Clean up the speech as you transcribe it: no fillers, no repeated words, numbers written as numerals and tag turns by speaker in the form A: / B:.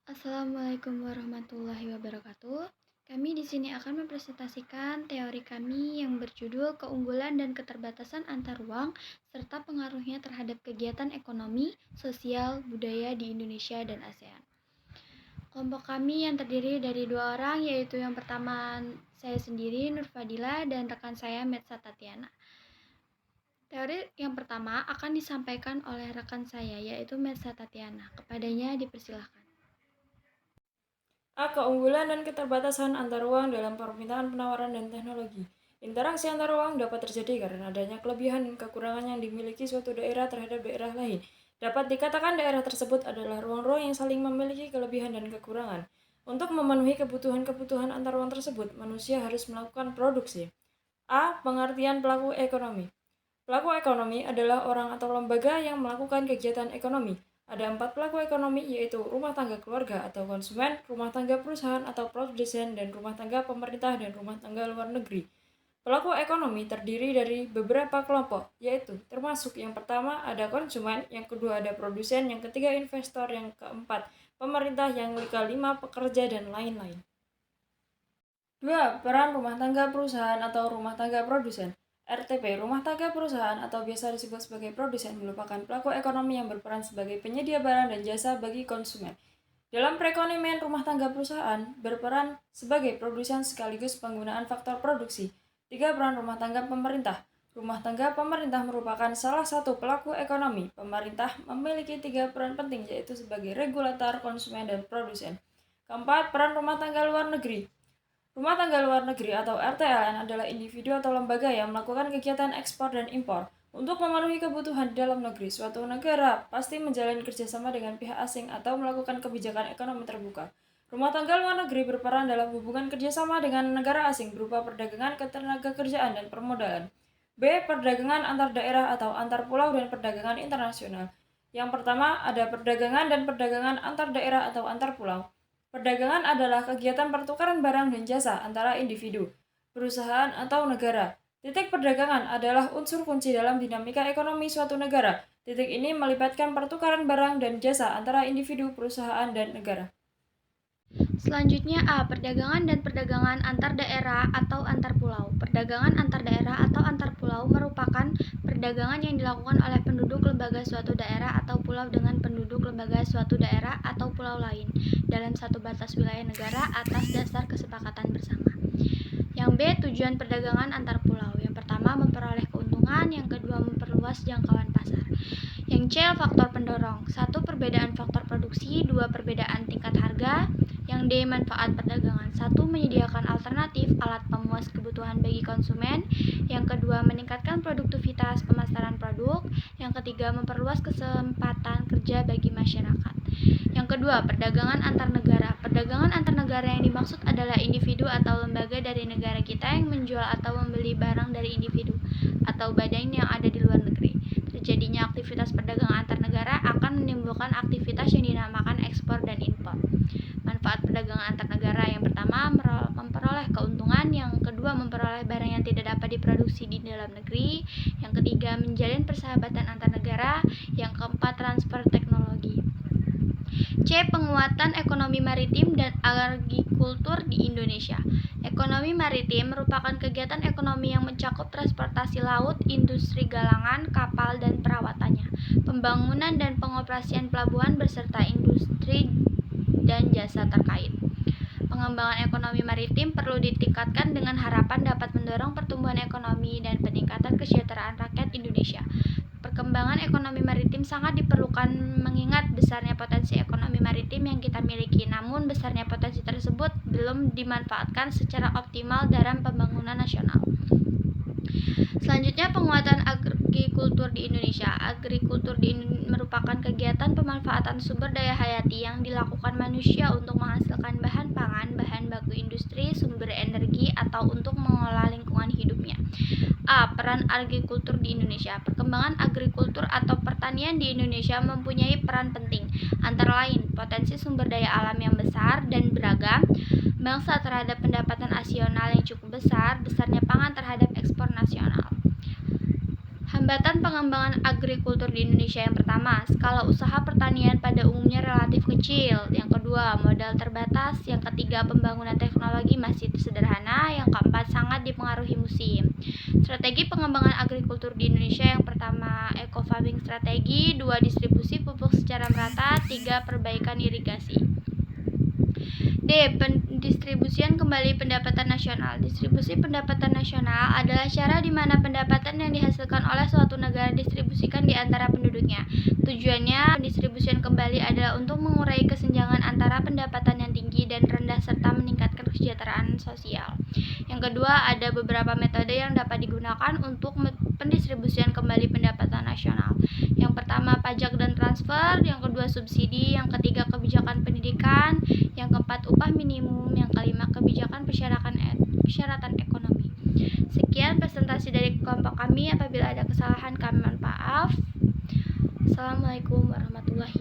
A: Assalamualaikum warahmatullahi wabarakatuh. Kami di sini akan mempresentasikan teori kami yang berjudul keunggulan dan keterbatasan antar ruang serta pengaruhnya terhadap kegiatan ekonomi, sosial, budaya di Indonesia dan ASEAN. Kelompok kami yang terdiri dari 2 orang, yaitu yang pertama saya sendiri, Nur Fadila, dan rekan saya, Metsa Tatiana. Teori yang pertama akan disampaikan oleh rekan saya, yaitu Metsa Tatiana. Kepadanya dipersilahkan.
B: Keunggulan dan keterbatasan antar ruang dalam permintaan penawaran dan teknologi. Interaksi antar ruang dapat terjadi karena adanya kelebihan dan kekurangan yang dimiliki suatu daerah terhadap daerah lain. Dapat dikatakan daerah tersebut adalah ruang-ruang yang saling memiliki kelebihan dan kekurangan. Untuk memenuhi kebutuhan-kebutuhan antar ruang tersebut, manusia harus melakukan produksi. Pengertian pelaku ekonomi. Pelaku ekonomi adalah orang atau lembaga yang melakukan kegiatan ekonomi. Ada 4 pelaku ekonomi, yaitu rumah tangga keluarga atau konsumen, rumah tangga perusahaan atau produsen, dan rumah tangga pemerintah dan rumah tangga luar negeri. Pelaku ekonomi terdiri dari beberapa kelompok, yaitu termasuk yang pertama ada konsumen, yang kedua ada produsen, yang ketiga investor, yang keempat pemerintah, yang kelima pekerja, dan lain-lain. 2. Peran rumah tangga perusahaan atau rumah tangga produsen. RTP, rumah tangga perusahaan atau biasa disebut sebagai produsen, merupakan pelaku ekonomi yang berperan sebagai penyedia barang dan jasa bagi konsumen. Dalam perekonomian, rumah tangga perusahaan berperan sebagai produsen sekaligus penggunaan faktor produksi. 3. Peran rumah tangga pemerintah. Rumah tangga pemerintah merupakan salah satu pelaku ekonomi. Pemerintah memiliki 3 peran penting, yaitu sebagai regulator, konsumen, dan produsen. Keempat, peran rumah tangga luar negeri. Rumah tangga luar negeri atau RTLN adalah individu atau lembaga yang melakukan kegiatan ekspor dan impor. Untuk memenuhi kebutuhan di dalam negeri, suatu negara pasti menjalin kerjasama dengan pihak asing atau melakukan kebijakan ekonomi terbuka. Rumah tangga luar negeri berperan dalam hubungan kerjasama dengan negara asing berupa perdagangan, ketenagakerjaan, dan permodalan. Perdagangan antar daerah atau antar pulau dan perdagangan internasional. Yang pertama ada perdagangan dan perdagangan antar daerah atau antar pulau. Perdagangan adalah kegiatan pertukaran barang dan jasa antara individu, perusahaan, atau negara. Titik perdagangan adalah unsur kunci dalam dinamika ekonomi suatu negara. Titik ini melibatkan pertukaran barang dan jasa antara individu, perusahaan, dan negara.
A: Selanjutnya perdagangan dan perdagangan antar daerah atau antar pulau. Perdagangan antar daerah atau antar pulau merupakan perdagangan yang dilakukan oleh penduduk lembaga suatu daerah atau pulau dengan penduduk lembaga suatu daerah atau pulau lain dalam satu batas wilayah negara atas dasar kesepakatan bersama. Yang B, tujuan perdagangan antar pulau. Yang pertama, memperoleh keuntungan, yang kedua, memperluas jangkauan pasar. Yang C, faktor pendorong. 1. Perbedaan faktor produksi, 2. Perbedaan tingkat harga. Yang D, manfaat perdagangan. 1. Menyediakan alternatif alat pemuas kebutuhan bagi konsumen. Yang kedua, meningkatkan produktivitas pemasaran produk. Yang ketiga, memperluas kesempatan kerja bagi masyarakat. Yang kedua, perdagangan antar negara. Perdagangan antar negara yang dimaksud adalah individu atau lembaga dari negara kita yang menjual atau membeli barang dari individu atau badan yang ada di luar negeri. Terjadinya aktivitas perdagangan antar negara akan menimbulkan aktivitas yang dinamakan ekspor dan impor. Manfaat perdagangan antar negara yang pertama, memperoleh keuntungan. Yang kedua, memperoleh barang yang tidak dapat diproduksi di dalam negeri. Yang ketiga, menjalin persahabatan antar negara. Yang keempat, transfer teknologi. C. Penguatan ekonomi maritim dan agrikultur di Indonesia. Ekonomi maritim merupakan kegiatan ekonomi yang mencakup transportasi laut, industri galangan, kapal, dan perawatannya, pembangunan dan pengoperasian pelabuhan beserta industri dan jasa terkait. Pengembangan ekonomi maritim perlu ditingkatkan dengan harapan dapat mendorong pertumbuhan ekonomi dan peningkatan kesejahteraan rakyat Indonesia. Perkembangan ekonomi maritim sangat diperlukan mengingat besarnya potensi ekonomi maritim yang kita miliki, namun besarnya potensi tersebut belum dimanfaatkan secara optimal dalam pembangunan nasional. Selanjutnya, penguatan agrikultur di Indonesia. Agrikultur merupakan kegiatan pemanfaatan sumber daya hayati yang dilakukan manusia untuk menghasilkan bahan pangan, bahan baku industri, sumber energi, atau untuk mengelola lingkungan hidupnya. Peran agrikultur di Indonesia. Perkembangan agrikultur atau pertanian di Indonesia mempunyai peran penting, antara lain potensi sumber daya alam yang besar dan beragam, bangsa terhadap pendapatan nasional yang cukup besar, besarnya pangan terhadap ekspor nasional. Hambatan pengembangan agrikultur di Indonesia. Yang pertama, skala usaha pertanian pada umumnya relatif kecil. Yang kedua, modal terbatas. Yang ketiga, pembangunan teknologi masih sederhana. Yang keempat, sangat dipengaruhi musim. Strategi pengembangan agrikultur di Indonesia. Yang pertama, eco farming strategi. Dua, distribusi pupuk secara merata. Tiga, perbaikan irigasi. D. Pendistribusian kembali pendapatan nasional. Distribusi pendapatan nasional adalah cara di mana pendapatan yang dihasilkan oleh suatu negara didistribusikan di antara penduduknya. Tujuannya, pendistribusian kembali adalah untuk mengurai kesenjangan antara pendapatan yang tinggi dan rendah serta meningkatkan kesejahteraan sosial. Yang kedua, ada beberapa metode yang dapat digunakan untuk pendistribusian kembali pendapatan nasional. Yang pertama, pajak dan transfer. Yang kedua, subsidi. Yang ketiga, kebijakan pendidikan. Yang keempat, upah minimum. Yang kelima, kebijakan persyaratan ekonomi. Sekian presentasi dari kelompok kami. Apabila ada kesalahan, kami mohon maaf. Assalamualaikum warahmatullahi